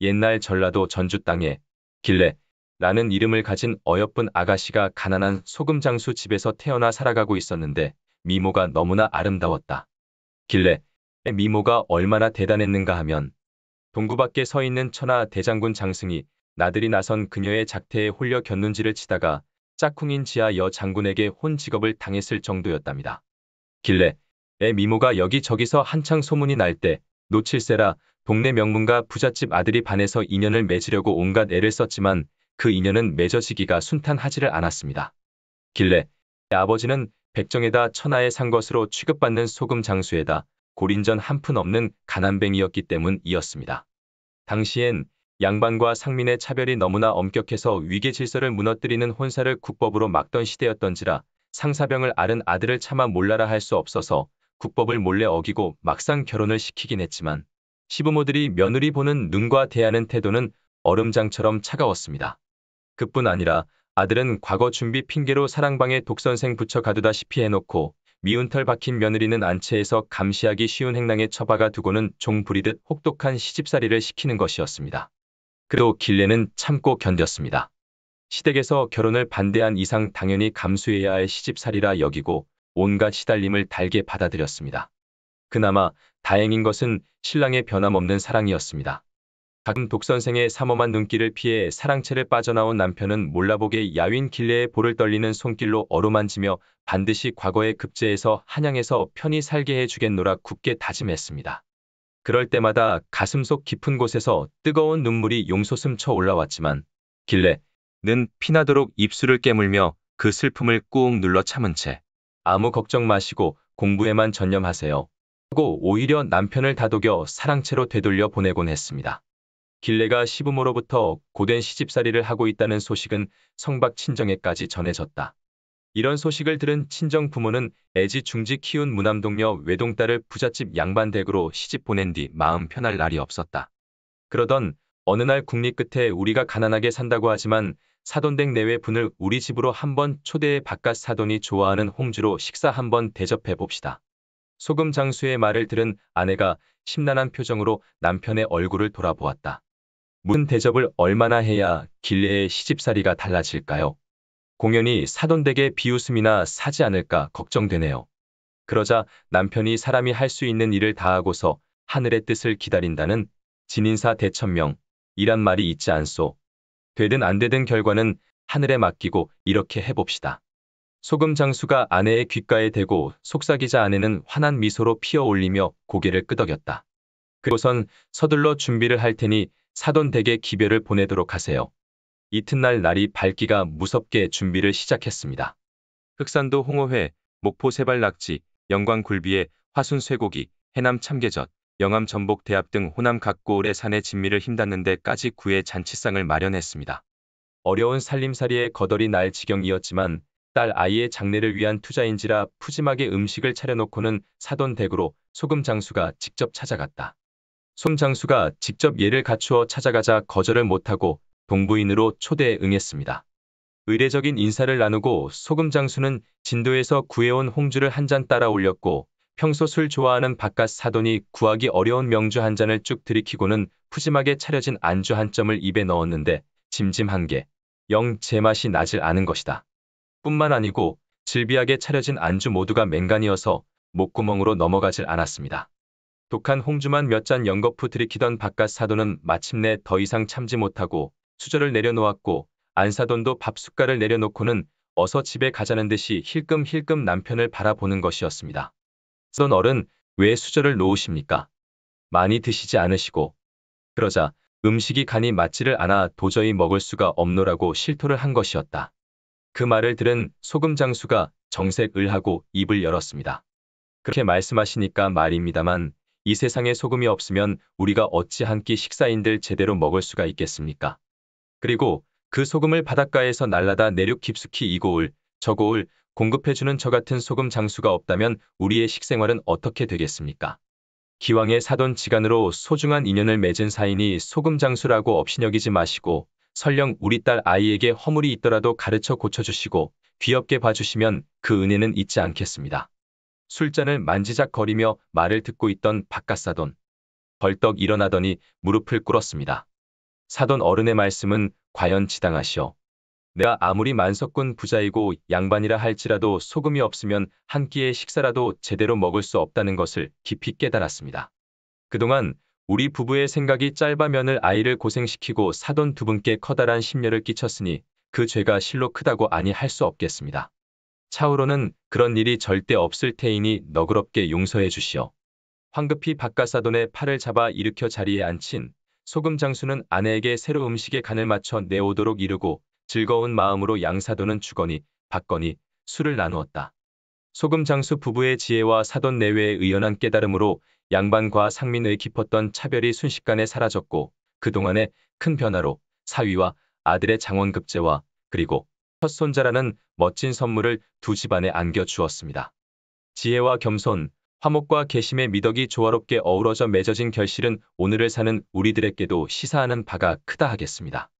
옛날 전라도 전주 땅에 길래라는 이름을 가진 어여쁜 아가씨가 가난한 소금장수 집에서 태어나 살아가고 있었는데 미모가 너무나 아름다웠다. 길래의 미모가 얼마나 대단했는가 하면 동구 밖에 서 있는 천하 대장군 장승이 나들이 나선 그녀의 작태에 홀려 곁눈질을 치다가 짝꿍인 지하 여 장군에게 혼 직업을 당했을 정도였답니다. 길래의 미모가 여기저기서 한창 소문이 날 때 노칠세라 동네 명문가 부잣집 아들이 반해서 인연을 맺으려고 온갖 애를 썼지만 그 인연은 맺어지기가 순탄하지를 않았습니다. 길래의 아버지는 백정에다 천하에 산 것으로 취급받는 소금 장수에다 골인전 한 푼 없는 가난뱅이였기 때문이었습니다. 당시엔 양반과 상민의 차별이 너무나 엄격해서 위계 질서를 무너뜨리는 혼사를 국법으로 막던 시대였던지라 상사병을 앓은 아들을 차마 몰라라 할 수 없어서 국법을 몰래 어기고 막상 결혼을 시키긴 했지만 시부모들이 며느리 보는 눈과 대하는 태도는 얼음장처럼 차가웠습니다. 그뿐 아니라 아들은 과거 준비 핑계로 사랑방에 독선생 붙여 가두다시피 해놓고 미운 털 박힌 며느리는 안채에서 감시하기 쉬운 행랑에 처박아 두고는 종 부리듯 혹독한 시집살이를 시키는 것이었습니다. 그래도 길래는 참고 견뎠습니다. 시댁에서 결혼을 반대한 이상 당연히 감수해야 할 시집살이라 여기고 온갖 시달림을 달게 받아들였습니다. 그나마 다행인 것은 신랑의 변함없는 사랑이었습니다. 가끔 독선생의 삼엄한 눈길을 피해 사랑채를 빠져나온 남편은 몰라보게 야윈 길래의 볼을 떨리는 손길로 어루만지며 반드시 과거의 급제에서 한양에서 편히 살게 해주겠노라 굳게 다짐했습니다. 그럴 때마다 가슴속 깊은 곳에서 뜨거운 눈물이 용솟음쳐 올라왔지만 길래는 피나도록 입술을 깨물며 그 슬픔을 꾹 눌러 참은 채 아무 걱정 마시고 공부에만 전념하세요 하고 오히려 남편을 다독여 사랑채로 되돌려 보내곤 했습니다. 길래가 시부모로부터 고된 시집살이를 하고 있다는 소식은 성박 친정에까지 전해졌다. 이런 소식을 들은 친정 부모는 애지중지 키운 무남동녀 외동딸을 부잣집 양반 댁으로 시집 보낸 뒤 마음 편할 날이 없었다. 그러던 어느 날 국리 끝에 우리가 가난하게 산다고 하지만 사돈댁 내외 분을 우리 집으로 한번 초대해 바깥 사돈이 좋아하는 홍주로 식사 한번 대접해 봅시다. 소금 장수의 말을 들은 아내가 심란한 표정으로 남편의 얼굴을 돌아보았다. 무슨 대접을 얼마나 해야 길래의 시집살이가 달라질까요? 공연히 사돈댁의 비웃음이나 사지 않을까 걱정되네요. 그러자 남편이 사람이 할 수 있는 일을 다하고서 하늘의 뜻을 기다린다는 진인사 대천명이란 말이 있지 않소. 되든 안 되든 결과는 하늘에 맡기고 이렇게 해봅시다. 소금 장수가 아내의 귓가에 대고 속삭이자 아내는 환한 미소로 피어올리며 고개를 끄덕였다. 그리고선 서둘러 준비를 할 테니 사돈 댁에 기별을 보내도록 하세요. 이튿날 날이 밝기가 무섭게 준비를 시작했습니다. 흑산도 홍어회, 목포 세발낙지, 영광 굴비에 화순 쇠고기, 해남 참게젓, 영암 전복 대합 등 호남 각 고을의 산의 진미를 힘닿는 데까지 구해 잔치상을 마련했습니다. 어려운 살림살이에 거덜이 날 지경이었지만 딸 아이의 장례를 위한 투자인지라 푸짐하게 음식을 차려놓고는 사돈 댁으로 소금 장수가 직접 찾아갔다. 소금 장수가 직접 예를 갖추어 찾아가자 거절을 못하고 동부인으로 초대에 응했습니다. 의례적인 인사를 나누고 소금 장수는 진도에서 구해온 홍주를 한 잔 따라 올렸고 평소 술 좋아하는 바깥 사돈이 구하기 어려운 명주 한 잔을 쭉 들이키고는 푸짐하게 차려진 안주 한 점을 입에 넣었는데 짐짐한 게 영 제맛이 나질 않은 것이다. 뿐만 아니고 질비하게 차려진 안주 모두가 맹간이어서 목구멍으로 넘어가질 않았습니다. 독한 홍주만 몇 잔 연거푸 들이키던 바깥 사돈은 마침내 더 이상 참지 못하고 수저를 내려놓았고 안사돈도 밥숟갈을 내려놓고는 어서 집에 가자는 듯이 힐끔힐끔 남편을 바라보는 것이었습니다. 선 어른, 왜 수저를 놓으십니까? 많이 드시지 않으시고. 그러자 음식이 간이 맞지를 않아 도저히 먹을 수가 없노라고 실토를 한 것이었다. 그 말을 들은 소금 장수가 정색을 하고 입을 열었습니다. 그렇게 말씀하시니까 말입니다만 이 세상에 소금이 없으면 우리가 어찌 한 끼 식사인들 제대로 먹을 수가 있겠습니까? 그리고 그 소금을 바닷가에서 날라다 내륙 깊숙이 이 고을, 저 고을 공급해주는 저 같은 소금 장수가 없다면 우리의 식생활은 어떻게 되겠습니까? 기왕의 사돈 지간으로 소중한 인연을 맺은 사이니 소금 장수라고 업신여기지 마시고 설령 우리 딸 아이에게 허물이 있더라도 가르쳐 고쳐주시고 귀엽게 봐주시면 그 은혜는 잊지 않겠습니다. 술잔을 만지작거리며 말을 듣고 있던 바깥사돈. 벌떡 일어나더니 무릎을 꿇었습니다. 사돈 어른의 말씀은 과연 지당하시오. 내가 아무리 만석군 부자이고 양반이라 할지라도 소금이 없으면 한 끼의 식사라도 제대로 먹을 수 없다는 것을 깊이 깨달았습니다. 그동안 우리 부부의 생각이 짧아 며느아이를 고생시키고 사돈 두 분께 커다란 심려를 끼쳤으니 그 죄가 실로 크다고 아니 할 수 없겠습니다. 차후로는 그런 일이 절대 없을 테이니 너그럽게 용서해 주시오. 황급히 바깥사돈의 팔을 잡아 일으켜 자리에 앉힌 소금 장수는 아내에게 새로 음식의 간을 맞춰 내오도록 이르고 즐거운 마음으로 양사돈은 주거니 받거니 술을 나누었다. 소금 장수 부부의 지혜와 사돈 내외의 의연한 깨달음으로 양반과 상민의 깊었던 차별이 순식간에 사라졌고 그동안의 큰 변화로 사위와 아들의 장원급제와 그리고 첫 손자라는 멋진 선물을 두 집안에 안겨주었습니다. 지혜와 겸손, 화목과 계심의 미덕이 조화롭게 어우러져 맺어진 결실은 오늘을 사는 우리들에게도 시사하는 바가 크다 하겠습니다.